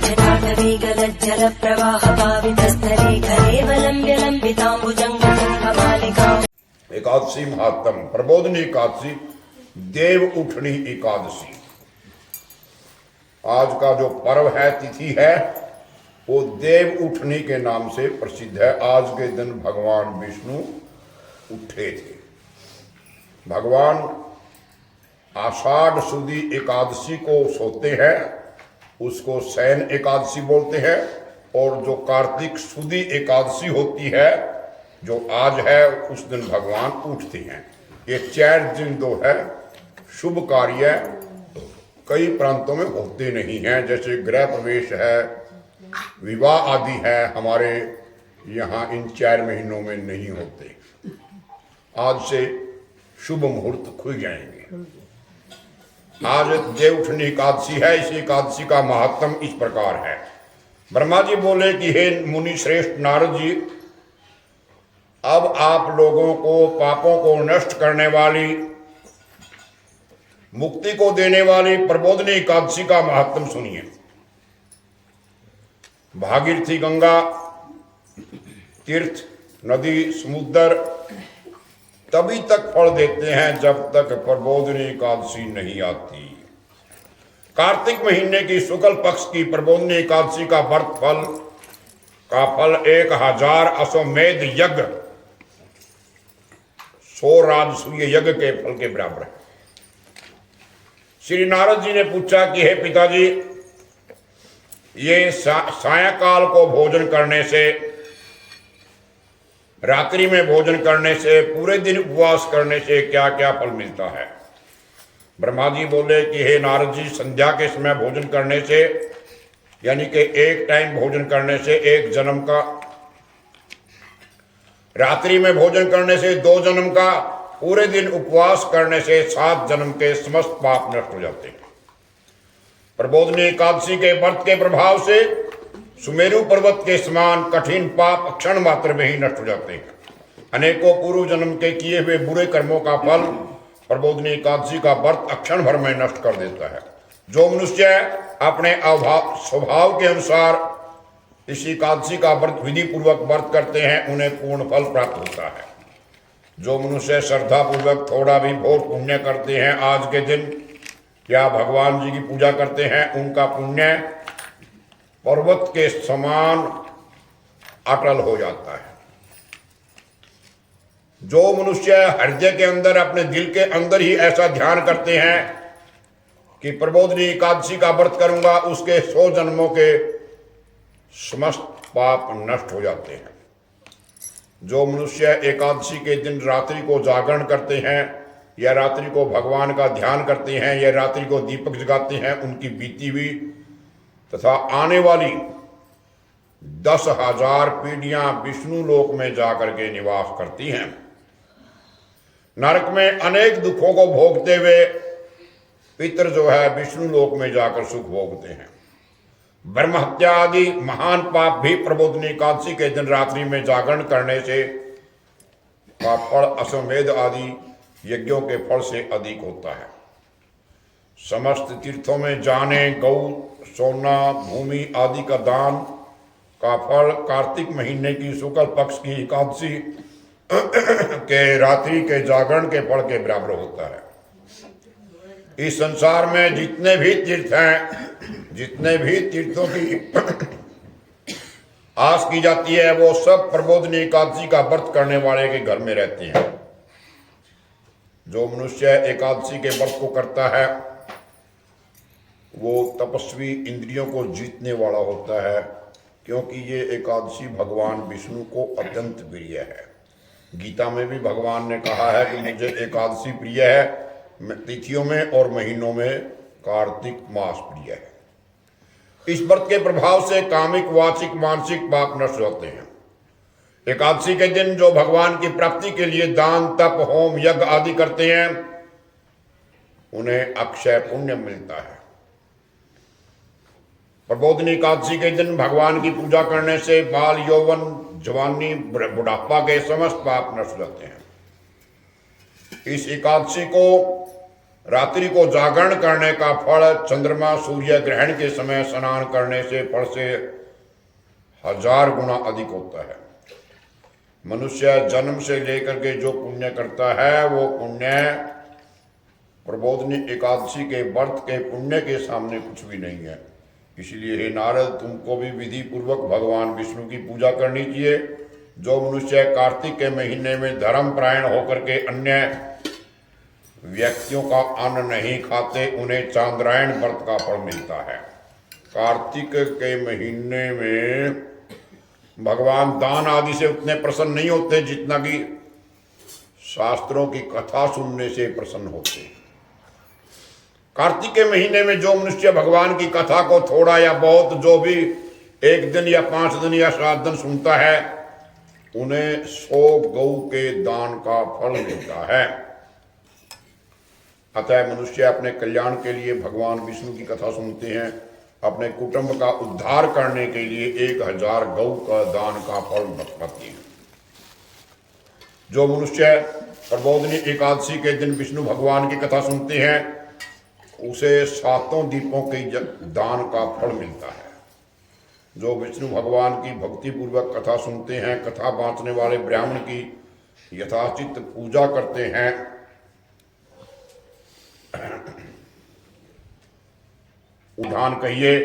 जल प्रवाह पावितस्थले कलेवलम्ब्य लम्बिताम्बुजङ्गमालिका। एकादशी महात्म प्रबोधनी एकादशी, देव उठनी एकादशी। आज का जो पर्व है, तिथि है, वो देव उठनी के नाम से प्रसिद्ध है। आज के दिन भगवान विष्णु उठे थे। भगवान आषाढ़ सुदी एकादशी को सोते हैं, उसको शयन एकादशी बोलते हैं। और जो कार्तिक सुदी एकादशी होती है, जो आज है, उस दिन भगवान उठते हैं। ये 4 दिन जो है शुभ कार्य कई प्रांतों में होते नहीं हैं, जैसे गृह प्रवेश है, विवाह आदि है, हमारे यहाँ इन 4 महीनों में नहीं होते। आज से शुभ मुहूर्त खुल जाएंगे। आज देवउठनी एकादशी है। इस एकादशी का महात्म इस प्रकार है। ब्रह्मा जी बोले कि हे मुनि श्रेष्ठ नारद जी, अब आप लोगों को पापों को नष्ट करने वाली, मुक्ति को देने वाली प्रबोधनी एकादशी का महात्म सुनिए। भागीरथी, गंगा, तीर्थ, नदी, समुद्र तभी तक फल देते हैं जब तक प्रबोधनी एकादशी नहीं आती। कार्तिक महीने की शुक्ल पक्ष की प्रबोधनी एकादशी का व्रत फल का फल 1000 अश्वमेध यज्ञ, 100 राजसूय यज्ञ के फल के बराबर है। श्री नारद जी ने पूछा कि हे पिताजी, ये सायंकाल को भोजन करने से, रात्रि में भोजन करने से, पूरे दिन उपवास करने से क्या क्या फल मिलता है? ब्रह्मा जी बोले कि हे नारद जी, संध्या के समय भोजन करने से, यानी कि एक टाइम भोजन करने से 1 जन्म का, रात्रि में भोजन करने से 2 जन्म का, पूरे दिन उपवास करने से 7 जन्म के समस्त पाप नष्ट हो जाते हैं। प्रबोधनी एकादशी के व्रत के प्रभाव से सुमेरु पर्वत के समान कठिन पाप क्षण मात्र में ही नष्ट हो जाते हैं। अनेकों पूर्व जन्म के किए हुए बुरे कर्मों का फल प्रबोधनी एकादशी का व्रत अक्षण भर में नष्ट कर देता है। जो मनुष्य अपने स्वभाव के अनुसार इस एकादशी का व्रत विधि पूर्वक व्रत करते हैं, उन्हें पूर्ण फल प्राप्त होता है। जो मनुष्य श्रद्धा पूर्वक थोड़ा भी बहुत पुण्य करते हैं, आज के दिन या भगवान जी की पूजा करते हैं, उनका पुण्य पर्वत के समान अटल हो जाता है। जो मनुष्य हृदय के अंदर, अपने दिल के अंदर ही ऐसा ध्यान करते हैं कि प्रबोधनी एकादशी का व्रत करूंगा, उसके 100 जन्मों के समस्त पाप नष्ट हो जाते हैं। जो मनुष्य एकादशी के दिन रात्रि को जागरण करते हैं, या रात्रि को भगवान का ध्यान करते हैं, या रात्रि को दीपक जगाते हैं, उनकी बीती हुई तथा आने वाली 10,000 पीढ़ियां विष्णु लोक में जाकर के निवास करती हैं। नरक में अनेक दुखों को भोगते हुए पितर जो है विष्णु लोक में जाकर सुख भोगते हैं। ब्रह्म हत्या आदि महान पाप भी प्रबोधनी एकादशी के दिन रात्रि में जागरण करने से का फल अश्वमेध आदि यज्ञों के फल से अधिक होता है। समस्त तीर्थों में जाने, गौ, सोना, भूमि आदि का दान का फल कार्तिक महीने की शुक्ल पक्ष की एकादशी के रात्रि के जागरण के फल के बराबर होता है। इस संसार में जितने भी तीर्थ हैं, जितने भी तीर्थों की आस की जाती है, वो सब प्रबोधनी एकादशी का व्रत करने वाले के घर में रहते हैं। जो मनुष्य एकादशी के व्रत को करता है, वो तपस्वी, इंद्रियों को जीतने वाला होता है, क्योंकि ये एकादशी भगवान विष्णु को अत्यंत प्रिय है। गीता में भी भगवान ने कहा है कि मुझे एकादशी प्रिय है, तिथियों में और महीनों में कार्तिक मास प्रिय है। इस व्रत के प्रभाव से कामिक, वाचिक, मानसिक पाप नष्ट होते हैं। एकादशी के दिन जो भगवान की प्राप्ति के लिए दान, तप, होम, यज्ञ आदि करते हैं, उन्हें अक्षय पुण्य मिलता है। प्रबोधनी एकादशी के दिन भगवान की पूजा करने से बाल, यौवन, जवानी, बुढ़ापा के समस्त पाप नष्ट हो जाते हैं। इस एकादशी को रात्रि को जागरण करने का फल चंद्रमा सूर्य ग्रहण के समय स्नान करने से फल से 1000 गुना अधिक होता है। मनुष्य जन्म से लेकर के जो पुण्य करता है वो पुण्य प्रबोधनी एकादशी के व्रत के पुण्य के सामने कुछ भी नहीं है। इसलिए हे नारद, तुमको भी विधि पूर्वक भगवान विष्णु की पूजा करनी चाहिए। जो मनुष्य कार्तिक के महीने में धर्मपरायण होकर के अन्य व्यक्तियों का अन्न नहीं खाते, उन्हें चांद्रायण व्रत का फल मिलता है। कार्तिक के महीने में भगवान दान आदि से उतने प्रसन्न नहीं होते जितना कि शास्त्रों की कथा सुनने से प्रसन्न होते। कार्तिक के महीने में जो मनुष्य भगवान की कथा को थोड़ा या बहुत, जो भी 1 दिन या 5 दिन या 7 दिन सुनता है, उन्हें 100 गौ के दान का फल मिलता है। अतः मनुष्य अपने कल्याण के लिए भगवान विष्णु की कथा सुनते हैं, अपने कुटुंब का उद्धार करने के लिए 1000 गौ का दान का फल पाते हैं। जो मनुष्य प्रबोधनी एकादशी के दिन विष्णु भगवान की कथा सुनते हैं, उसे 7 दीपों के दान का फल मिलता है। जो विष्णु भगवान की भक्ति पूर्वक कथा सुनते हैं, कथा बांटने वाले ब्राह्मण की यथाचित पूजा करते हैं, उदाहरण कहिए,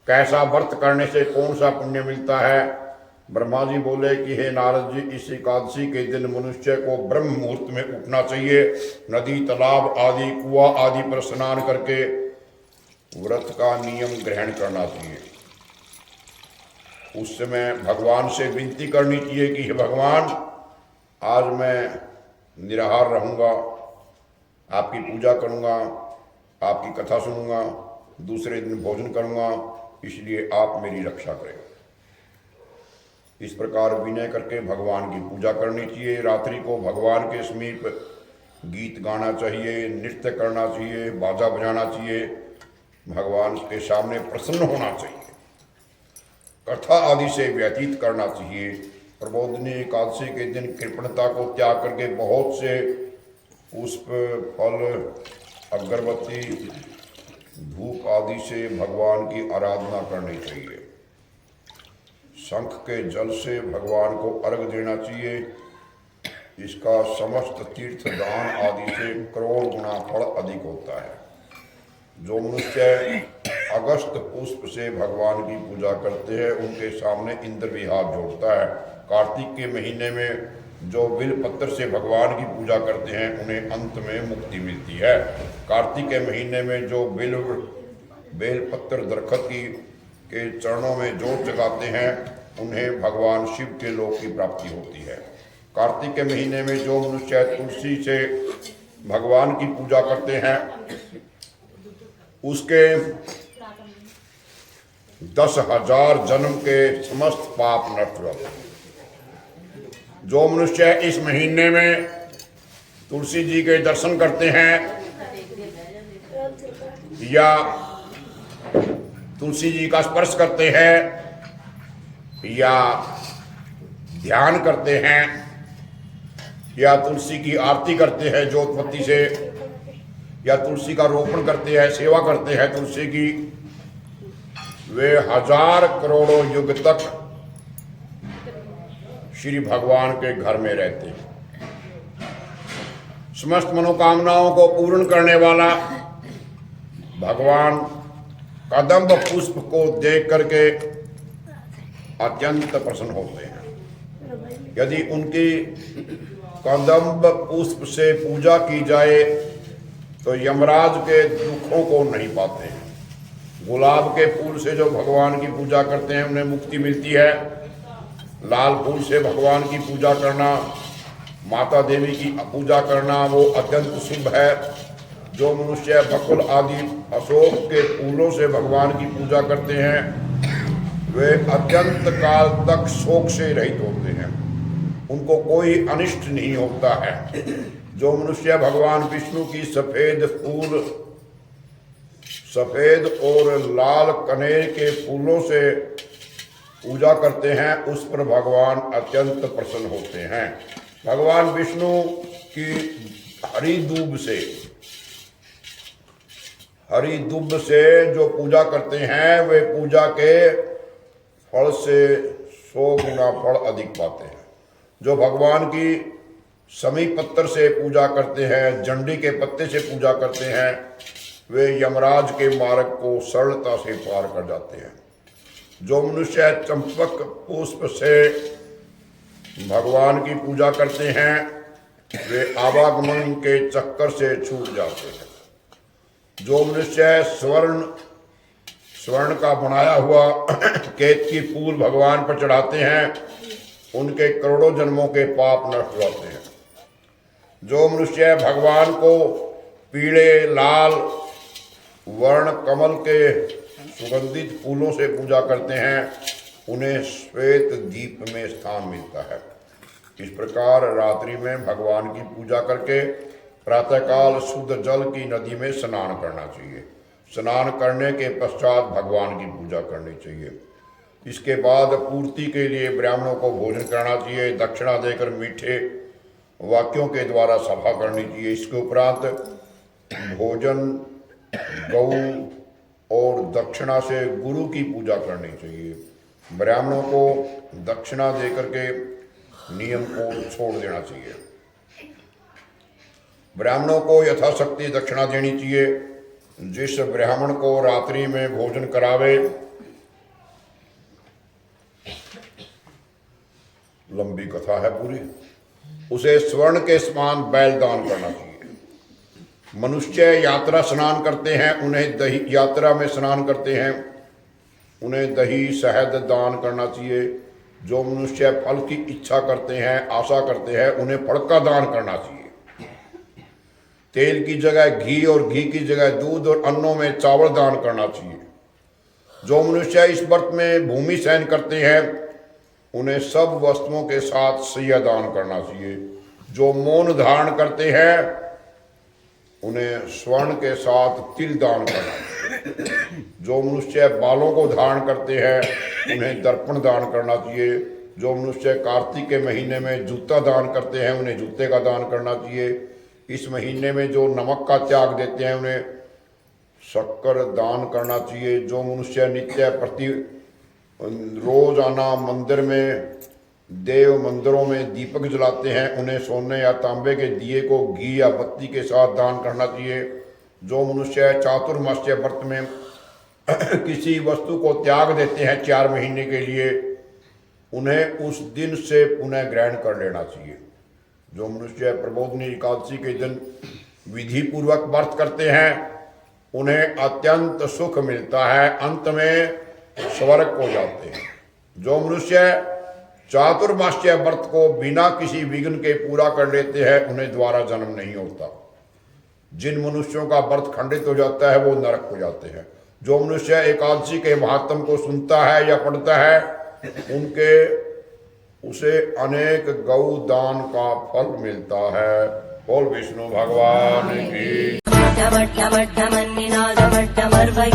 कैसा व्रत करने से कौन सा पुण्य मिलता है। ब्रह्मा जी बोले कि हे नारद जी, इस एकादशी के दिन मनुष्य को ब्रह्म मुहूर्त में उठना चाहिए। नदी, तालाब आदि, कुआं आदि पर स्नान करके व्रत का नियम ग्रहण करना चाहिए। उस समय भगवान से विनती करनी चाहिए कि हे भगवान, आज मैं निराहार रहूँगा, आपकी पूजा करूँगा, आपकी कथा सुनूंगा, दूसरे दिन भोजन करूँगा, इसलिए आप मेरी रक्षा करें। इस प्रकार विनय करके भगवान की पूजा करनी चाहिए। रात्रि को भगवान के समीप गीत गाना चाहिए, नृत्य करना चाहिए, बाजा बजाना चाहिए, भगवान के सामने प्रसन्न होना चाहिए, कथा आदि से व्यतीत करना चाहिए। प्रबोधनी एकादशी के दिन कृपणता को त्याग करके बहुत से पुष्प, फल, अगरबत्ती, धूप आदि से भगवान की आराधना करनी चाहिए। शंख के जल से भगवान को अर्घ देना चाहिए। इसका समस्त तीर्थ दान आदि से करोड़ गुना फल अधिक होता है। जो मनुष्य अगस्त पुष्प से भगवान की पूजा करते हैं, उनके सामने इंद्र भी हाथ जोड़ता है। कार्तिक के महीने में जो बिल पत्र से भगवान की पूजा करते हैं, उन्हें अंत में मुक्ति मिलती है। कार्तिक के महीने में जो बेल पत्र दरखत के चरणों में जोत जगाते हैं, उन्हें भगवान शिव के लोक की प्राप्ति होती है। कार्तिक के महीने में जो मनुष्य तुलसी से भगवान की पूजा करते हैं, उसके 10,000 जन्म के समस्त पाप नष्ट होते हैं। जो मनुष्य इस महीने में तुलसी जी के दर्शन करते हैं या तुलसी जी का स्पर्श करते हैं या ध्यान करते हैं या तुलसी की आरती करते हैं जोतबत्ती से, या तुलसी का रोपण करते हैं, सेवा करते हैं तुलसी की, वे 1000 करोड़ों युग तक श्री भगवान के घर में रहते हैं। समस्त मनोकामनाओं को पूर्ण करने वाला भगवान कदम्ब पुष्प को देख करके अत्यंत प्रसन्न होते हैं। यदि उनकी कदम्ब पुष्प से पूजा की जाए तो यमराज के दुखों को नहीं पाते हैं। गुलाब के फूल से जो भगवान की पूजा करते हैं, उन्हें मुक्ति मिलती है। लाल फूल से भगवान की पूजा करना, माता देवी की पूजा करना, वो अत्यंत शुभ है। जो मनुष्य बकुल आदि अशोक के फूलों से भगवान की पूजा करते हैं, वे अत्यंत काल तक शोक से रहित होते हैं, उनको कोई अनिष्ट नहीं होता है। जो मनुष्य भगवान विष्णु की सफेद और लाल कनेर के फूलों से पूजा करते हैं, उस पर भगवान अत्यंत प्रसन्न होते हैं। भगवान विष्णु की हरी दूब से हरी दुब से जो पूजा करते हैं वे पूजा के फल से 100 गुना फल अधिक पाते हैं। जो भगवान की समी पत्तर से पूजा करते हैं, जंडी के पत्ते से पूजा करते हैं, वे यमराज के मार्ग को सरलता से पार कर जाते हैं। जो मनुष्य चंपक पुष्प से भगवान की पूजा करते हैं वे आवागमन के चक्कर से छूट जाते हैं। जो मनुष्य स्वर्ण का बनाया हुआ केतकी फूल भगवान पर चढ़ाते हैं उनके करोड़ों जन्मों के पाप नष्ट हो जाते हैं। जो मनुष्य भगवान को पीले लाल वर्ण कमल के सुगंधित फूलों से पूजा करते हैं उन्हें श्वेत दीप में स्थान मिलता है। इस प्रकार रात्रि में भगवान की पूजा करके प्रातःकाल शुद्ध जल की नदी में स्नान करना चाहिए। स्नान करने के पश्चात भगवान की पूजा करनी चाहिए। इसके बाद पूर्ति के लिए ब्राह्मणों को भोजन करना चाहिए। दक्षिणा देकर मीठे वाक्यों के द्वारा सभा करनी चाहिए। इसके उपरांत भोजन, गौ और दक्षिणा से गुरु की पूजा करनी चाहिए। ब्राह्मणों को दक्षिणा देकर के नियम को छोड़ देना चाहिए। ब्राह्मणों को यथाशक्ति दक्षिणा देनी चाहिए। जिस ब्राह्मण को रात्रि में भोजन करावे, लंबी कथा है पूरी, उसे स्वर्ण के समान बैल दान करना चाहिए। मनुष्य यात्रा स्नान करते हैं, उन्हें दही यात्रा में स्नान करते हैं उन्हें दही शहद दान करना चाहिए। जो मनुष्य फल की इच्छा करते हैं, आशा करते हैं, उन्हें फल का दान करना चाहिए। तेल की जगह घी और घी की जगह दूध और अन्नों में चावल दान करना चाहिए। जो मनुष्य इस व्रत में भूमि शयन करते हैं उन्हें सब वस्तुओं के साथ सैया दान करना चाहिए। जो मौन धारण करते हैं उन्हें स्वर्ण के साथ तिल दान करना चाहिए। जो मनुष्य बालों को धारण करते हैं उन्हें दर्पण दान करना चाहिए। जो मनुष्य कार्तिक के महीने में जूता दान करते हैं उन्हें जूते का दान करना चाहिए। इस महीने में जो नमक का त्याग देते हैं उन्हें शक्कर दान करना चाहिए। जो मनुष्य नित्य प्रति रोजाना मंदिर में देव मंदिरों में दीपक जलाते हैं उन्हें सोने या तांबे के दिए को घी या बत्ती के साथ दान करना चाहिए। जो मनुष्य चातुर्मास्य व्रत में किसी वस्तु को त्याग देते हैं 4 महीने के लिए उन्हें उस दिन से पुनः ग्रहण कर लेना चाहिए। जो मनुष्य प्रबोधनी एकादशी के दिन विधि पूर्वक व्रत करते हैं उन्हें अत्यंत सुख मिलता है, अंत में स्वर्ग को जाते हैं। जो मनुष्य चातुर्मास्य व्रत को बिना किसी विघ्न के पूरा कर लेते हैं उन्हें दोबारा जन्म नहीं होता। जिन मनुष्यों का व्रत खंडित हो जाता है वो नरक हो जाते हैं। जो मनुष्य एकादशी के महात्म को सुनता है या पढ़ता है उसे अनेक गौ दान का फल मिलता है। बोल विष्णु भगवान की।